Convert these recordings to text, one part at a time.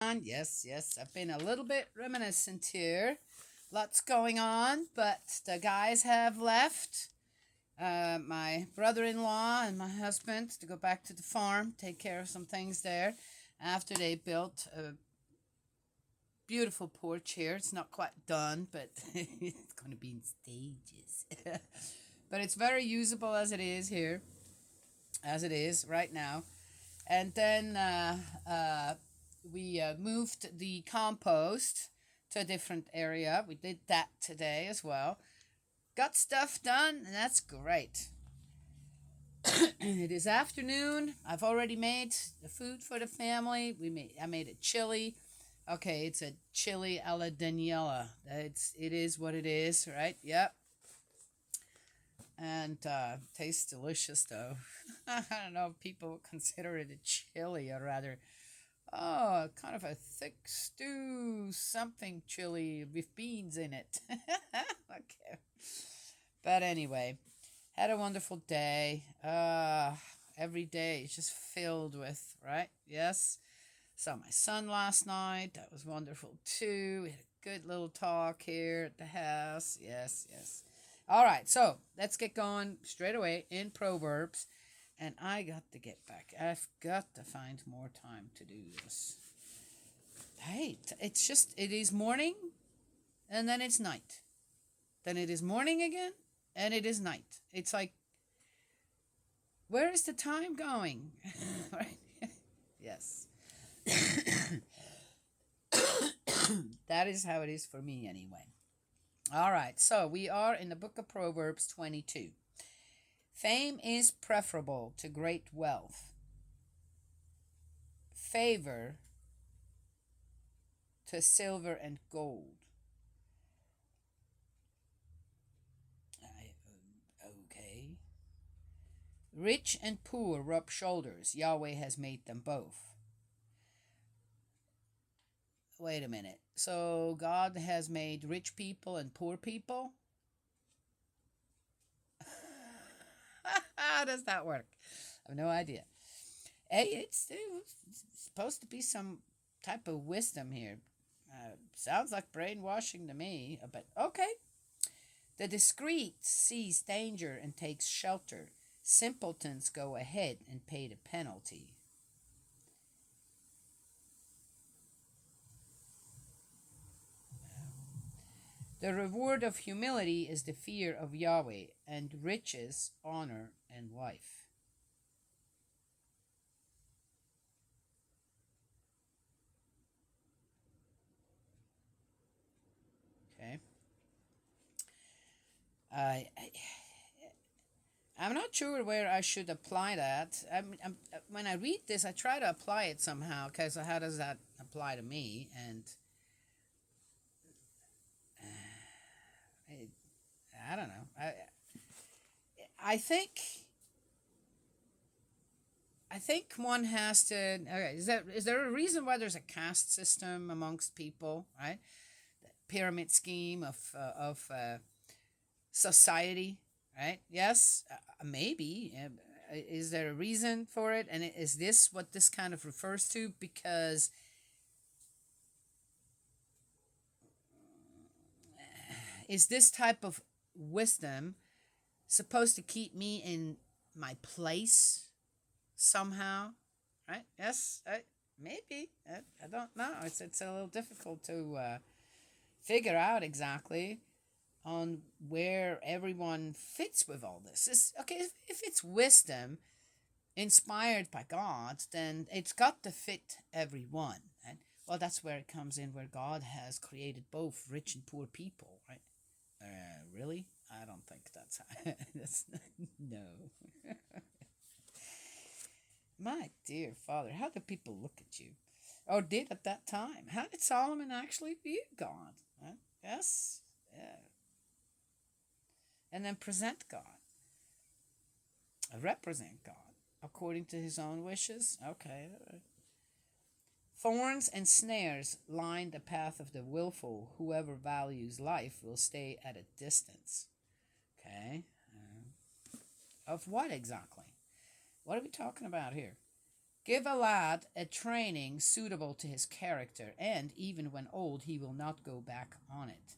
Yes, yes, I've been a little bit reminiscent here. Lots going on, but the guys have left. My brother in law and my husband to go back to the farm, take care of some things there after they built a beautiful porch here. It's not quite done, but it's going to be in stages. But it's very usable as it is here, as it is right now. And then we moved the compost to a different area. We did that today as well. Got stuff done, and that's great. It is afternoon. I've already made the food for the family. I made a chili. Okay, it's a chili alla Daniela. It is what it is, right? Yep. And tastes delicious though. I don't know if people consider it a chili or rather kind of a thick stew, something chili with beans in it. Okay. But anyway, had a wonderful day. Every day is just filled with, right? Yes. Saw my son last night. That was wonderful too. We had a good little talk here at the house. Yes, yes. All right, so let's get going straight away in Proverbs. And I got to get back. I've got to find more time to do this. Hey, it is morning and then it's night. Then it is morning again and it is night. It's like, where is the time going? Right? Yes. That is how it is for me anyway. All right, so we are in the book of Proverbs 22. Fame is preferable to great wealth, favor to silver and gold. Okay. Rich and poor rub shoulders. Yahweh has made them both. Wait a minute. So God has made rich people and poor people? How does that work? I have no idea. Hey, it's supposed to be some type of wisdom here. Sounds like brainwashing to me, but okay. The discreet sees danger and takes shelter. Simpletons go ahead and pay the penalty. The reward of humility is the fear of Yahweh, and riches, honor, and life. Okay. I I'm not sure where I should apply that. When I read this, I try to apply it somehow. Because how does that apply to me? And I don't know. I think one has to. Okay, is there a reason why there's a caste system amongst people? Right, the pyramid scheme of society. Right. Yes. Maybe. Is there a reason for it? And is this what this kind of refers to? Because is this type of wisdom supposed to keep me in my place somehow? Right? Yes. Maybe. I don't know. It's a little difficult to figure out exactly on where everyone fits with all this. Okay, if it's wisdom inspired by God, then it's got to fit everyone. Right? Well, that's where it comes in, where God has created both rich and poor people, right? Really? I don't think that's how. That's no. My dear Father, how do people look at you? Or did at that time? How did Solomon actually view God? Huh? Yes? Yeah. And then present God, represent God according to his own wishes. Okay. Thorns and snares line the path of the willful. Whoever values life will stay at a distance. Okay. Of what exactly? What are we talking about here? Give a lad a training suitable to his character, and even when old, he will not go back on it.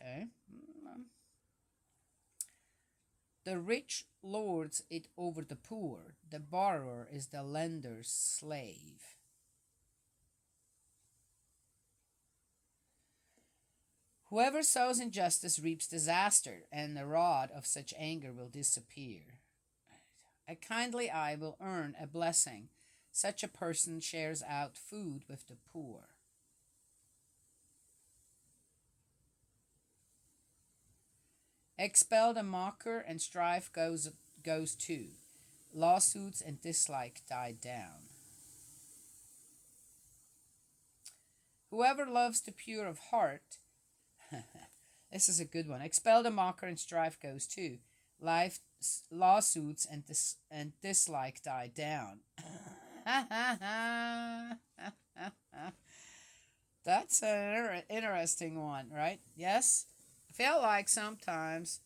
Okay. The rich lords it over the poor. The borrower is the lender's slave. Whoever sows injustice reaps disaster, and the rod of such anger will disappear. A kindly eye will earn a blessing. Such a person shares out food with the poor. Expel the mocker, and strife goes too. Lawsuits and dislike die down. Whoever loves the pure of heart, this is a good one. Expel the mocker, and strife goes too. Life lawsuits and dislike die down. That's an interesting one, right? Yes? I feel like sometimes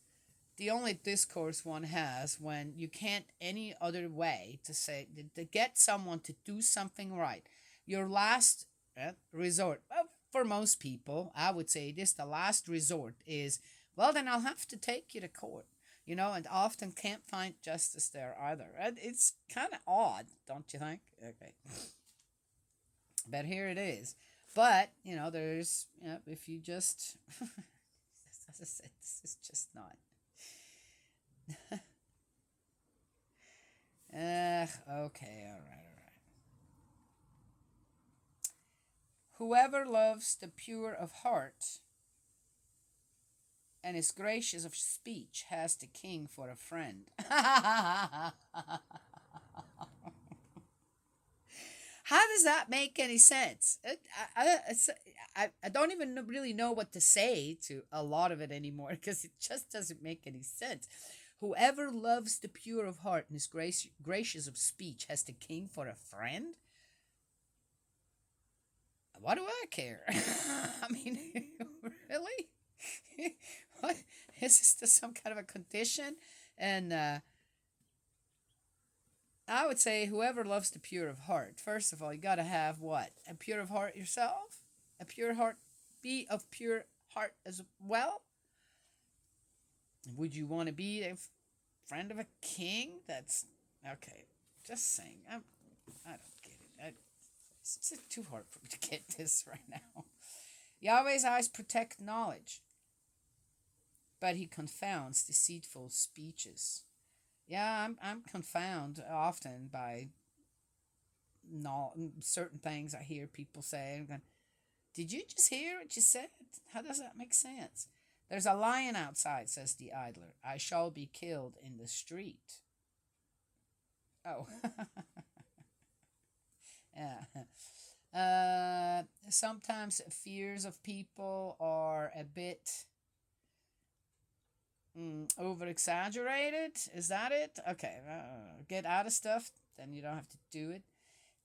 the only discourse one has when you can't any other way to say to get someone to do something right. Your last resort, well, for most people, I would say this: the last resort is, well, then I'll have to take you to court. And often can't find justice there either. And it's kind of odd, don't you think? Okay, but here it is. But there's if you just as I said, this is just not. Okay, all right. Whoever loves the pure of heart and is gracious of speech has the king for a friend. How does that make any sense? I don't even really know what to say to a lot of it anymore because it just doesn't make any sense. Whoever loves the pure of heart and is gracious of speech has the king for a friend? What do I care? I mean, really? What? Is this some kind of a condition? And I would say whoever loves the pure of heart. First of all, you got to have what? A pure of heart yourself? A pure heart? Be of pure heart as well? Would you want to be a friend of a king? That's okay. Just saying. I don't get it. It's too hard for me to get this right now. Yahweh's eyes protect knowledge, but he confounds deceitful speeches. Yeah, I'm confounded often by certain things I hear people say. I'm going, did you just hear what you said? How does that make sense? There's a lion outside, says the idler. I shall be killed in the street. Oh. Yeah. Sometimes fears of people are a bit over exaggerated. Is that it? Okay. Get out of stuff, then you don't have to do it.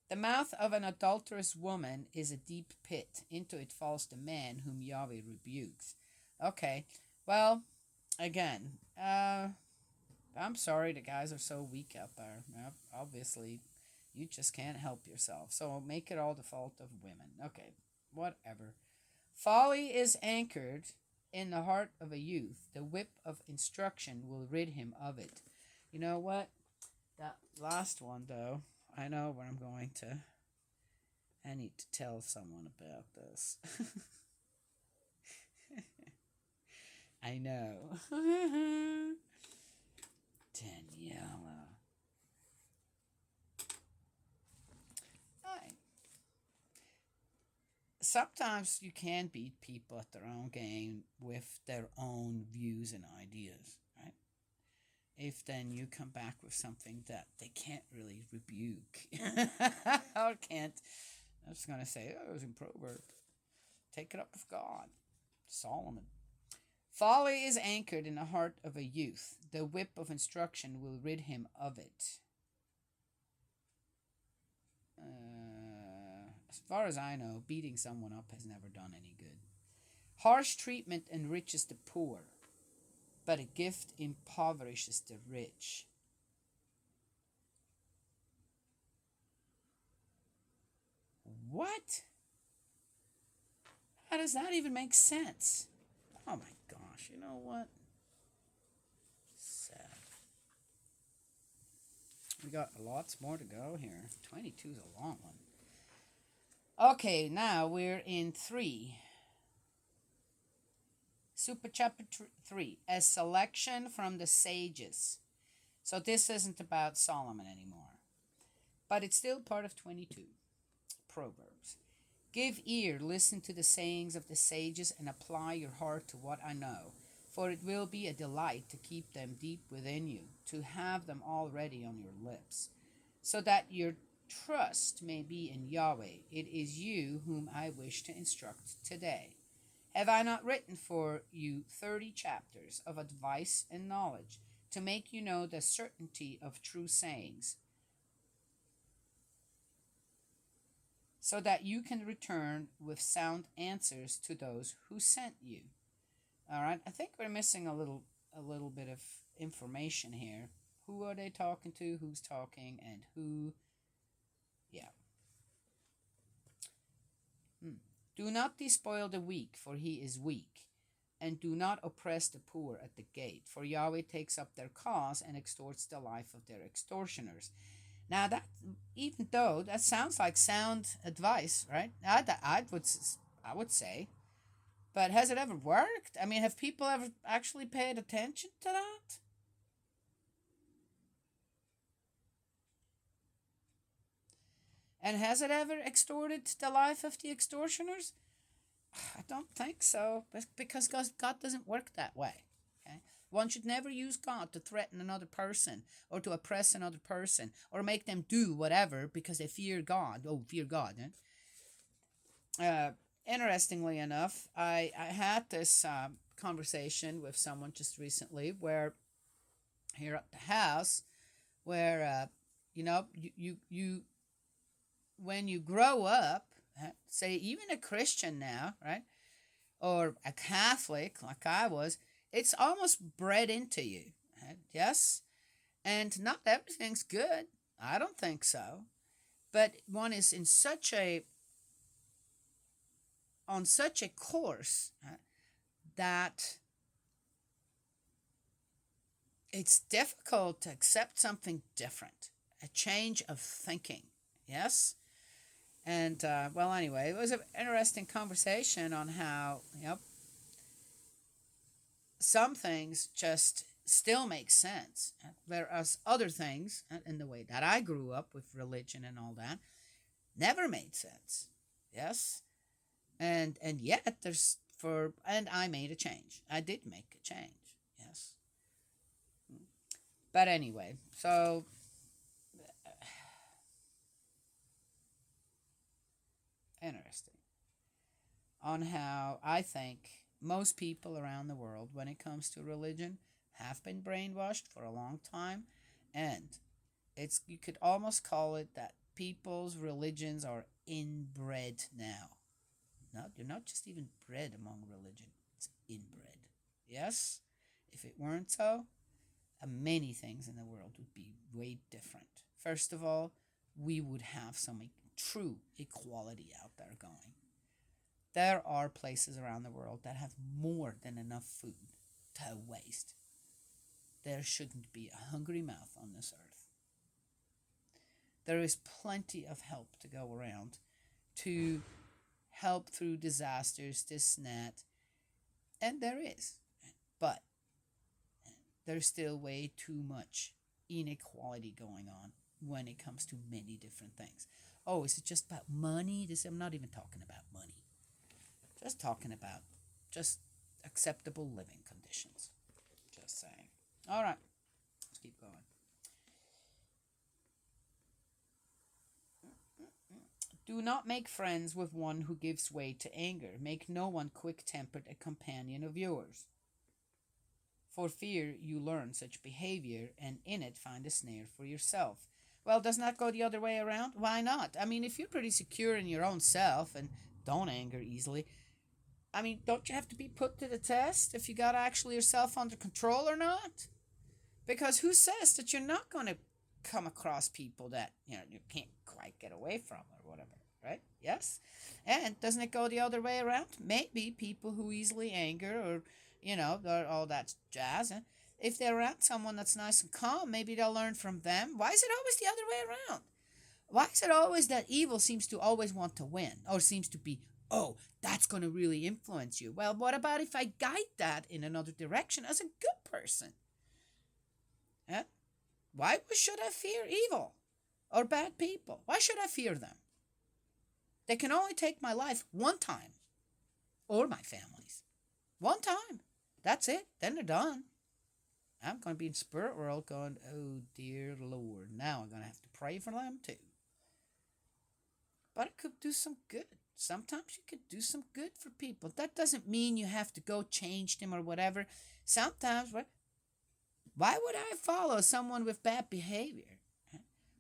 The mouth of an adulterous woman is a deep pit. Into it falls the man whom Yahweh rebukes. Okay. Well, again, I'm sorry the guys are so weak out there. Obviously, you just can't help yourself. So make it all the fault of women. Okay, whatever. Folly is anchored in the heart of a youth. The whip of instruction will rid him of it. You know what? That last one, though, I know where I'm going to. I need to tell someone about this. I know. Daniela. Hi. Sometimes you can beat people at their own game with their own views and ideas, right? If then you come back with something that they can't really rebuke or can't, I'm just going to say, oh, it was in Proverbs. Take it up with God. Solomon. Folly is anchored in the heart of a youth. The whip of instruction will rid him of it. As far as I know, beating someone up has never done any good. Harsh treatment enriches the poor, but a gift impoverishes the rich. What? How does that even make sense? Oh my gosh, you know what? Sad. We got lots more to go here. 22 is a long one. Okay, now we're in 3. Super chapter 3. A selection from the sages. So this isn't about Solomon anymore. But it's still part of 22. Proverbs. Give ear, listen to the sayings of the sages, and apply your heart to what I know. For it will be a delight to keep them deep within you, to have them already on your lips, so that your trust may be in Yahweh. It is you whom I wish to instruct today. Have I not written for you 30 chapters of advice and knowledge, to make you know the certainty of true sayings, so that you can return with sound answers to those who sent you? All right, I think we're missing a little bit of information here. Who are they talking to? Who's talking? And who? Yeah. Do not despoil the weak, for he is weak, and do not oppress the poor at the gate, for Yahweh takes up their cause and extorts the life of their extortioners. Now that, even though that sounds like sound advice, right? I would say, but has it ever worked? I mean, have people ever actually paid attention to that? And has it ever extorted the life of the extortioners? I don't think so, because God doesn't work that way. Okay? One should never use God to threaten another person or to oppress another person or make them do whatever because they fear God. Oh, fear God. Interestingly enough, I had this conversation with someone just recently where here at the house where you when you grow up, say even a Christian now, right, or a Catholic like I was, it's almost bred into you. Right? Yes, and not everything's good. I don't think so, but one is in such a on such a course that it's difficult to accept something different, a change of thinking. Yes. And well, anyway, it was an interesting conversation on how some things just still make sense, whereas other things, in the way that I grew up with religion and all that, never made sense. Yes, and yet and I made a change. I did make a change. Yes, but anyway, so interesting on how I think most people around the world, when it comes to religion, have been brainwashed for a long time, and you could almost call it that people's religions are inbred now. Not You're not just even bred among religion; it's inbred. Yes, if it weren't so, many things in the world would be way different. First of all, we would have some true equality out there going. There are places around the world that have more than enough food to waste. There shouldn't be a hungry mouth on this earth. There is plenty of help to go around to help through disasters, this and that, and there is. But there's still way too much inequality going on when it comes to many different things. Oh, is it just about money? I'm not even talking about money. Just talking about just acceptable living conditions. Just saying. All right, let's keep going. Do not make friends with one who gives way to anger. Make no one quick-tempered a companion of yours. For fear you learn such behavior, and in it find a snare for yourself. Well, doesn't that go the other way around? Why not? I mean, if you're pretty secure in your own self and don't anger easily, I mean, don't you have to be put to the test if you got actually yourself under control or not? Because who says that you're not going to come across people that you can't quite get away from or whatever? right? Yes. And doesn't it go the other way around? Maybe people who easily anger or, all that jazz, if they're around someone that's nice and calm, maybe they'll learn from them. Why is it always the other way around? Why is it always that evil seems to always want to win or seems to be, oh, that's going to really influence you? Well, what about if I guide that in another direction as a good person? Eh? Why should I fear evil or bad people? Why should I fear them? They can only take my life one time or my family's. One time. That's it. Then they're done. I'm going to be in spirit world going, oh dear Lord, now I'm going to have to pray for them too. But it could do some good. Sometimes you could do some good for people. That doesn't mean you have to go change them or whatever. Sometimes, why would I follow someone with bad behavior?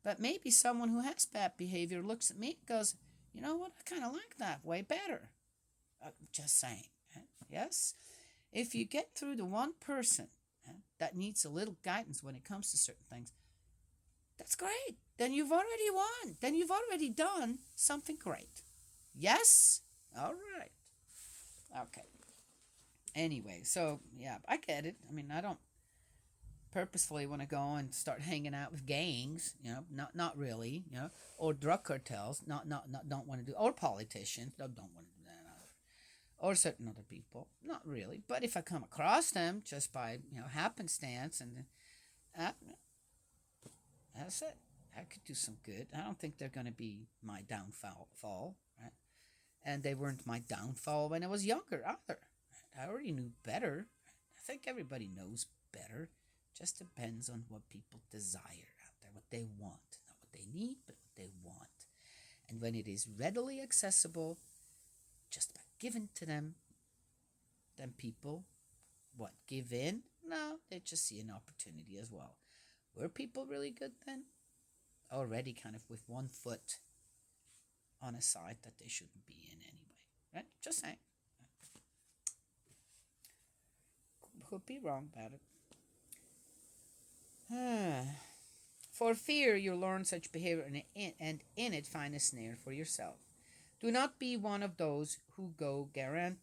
But maybe someone who has bad behavior looks at me and goes, you know what, I kind of like that way better. Just saying. Yes? If you get through to one person that needs a little guidance when it comes to certain things, that's great. Then you've already won. Then you've already done something great. Yes? All right. Okay. Anyway, so yeah, I get it. I mean, I don't purposefully want to go and start hanging out with gangs, not really, or drug cartels, not don't want to do, or politicians, don't want to do that either, or certain other people, not really. But if I come across them just by happenstance, and uh, that's it. I could do some good. I don't think they're going to be my downfall, right? And they weren't my downfall when I was younger either. I already knew better. I think everybody knows better. Just depends on what people desire out there, what they want. Not what they need, but what they want. And when it is readily accessible, just about given to them, then people, what, give in? No, they just see an opportunity as well. Were people really good then? Already kind of with one foot on a side that they shouldn't be in anyway. Right? Just saying. Could be wrong about it. For fear you learn such behavior and in it find a snare for yourself. Do not be one of those who go guarantor,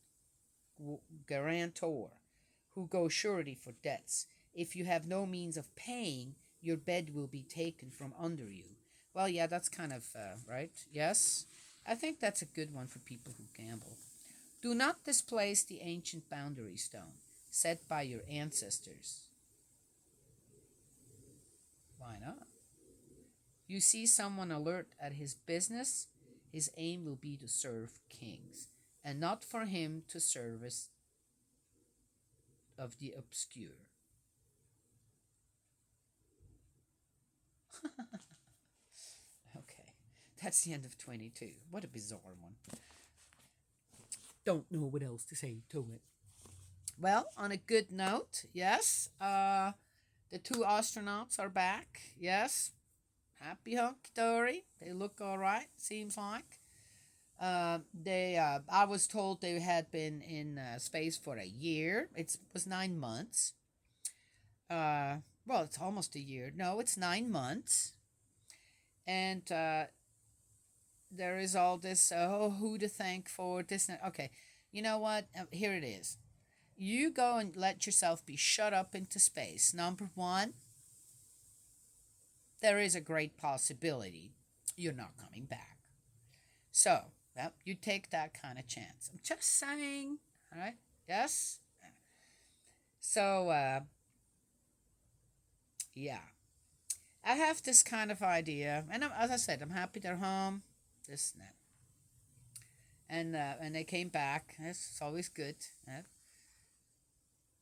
who go surety for debts. If you have no means of paying, your bed will be taken from under you. Well, yeah, that's kind of right. Yes, I think that's a good one for people who gamble. Do not displace the ancient boundary stone set by your ancestors. Why not? You see someone alert at his business, his aim will be to serve kings, and not for him to service of the obscure. Okay, that's the end of 22. What a bizarre one. Don't know what else to say to it. Well, on a good note, yes, the two astronauts are back. Yes, happy hunky dory. They look all right. Seems like. I was told they had been in space for a year. It was 9 months. Well, it's almost a year. No, it's 9 months. And there is all this, who to thank for this. Okay, you know what? Here it is. You go and let yourself be shut up into space. Number one, there is a great possibility you're not coming back. So, well, you take that kind of chance. I'm just saying. All right? Yes? So, yeah. I have this kind of idea. And as I said, I'm happy they're home. This and that. And they came back. It's always good.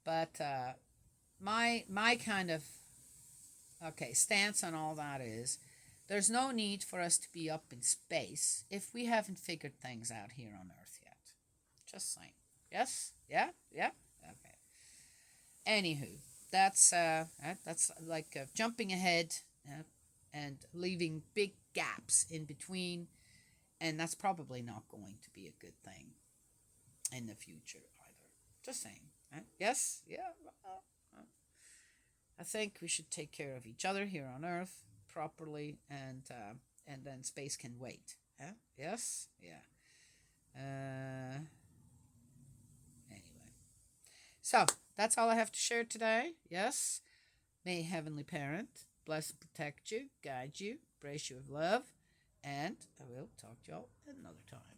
But my kind of stance on all that is there's no need for us to be up in space if we haven't figured things out here on Earth yet. Just saying. Yes? Yeah? Yeah? Okay. Anywho, that's like jumping ahead and leaving big gaps in between, and that's probably not going to be a good thing in the future either. Just saying. Yes? Yeah? I think we should take care of each other here on Earth properly, and then space can wait. Yeah. Yes. Yeah. Uh, anyway, so that's all I have to share today. Yes. May Heavenly Parent bless and protect you, guide you, embrace you with love, and I will talk to y'all another time.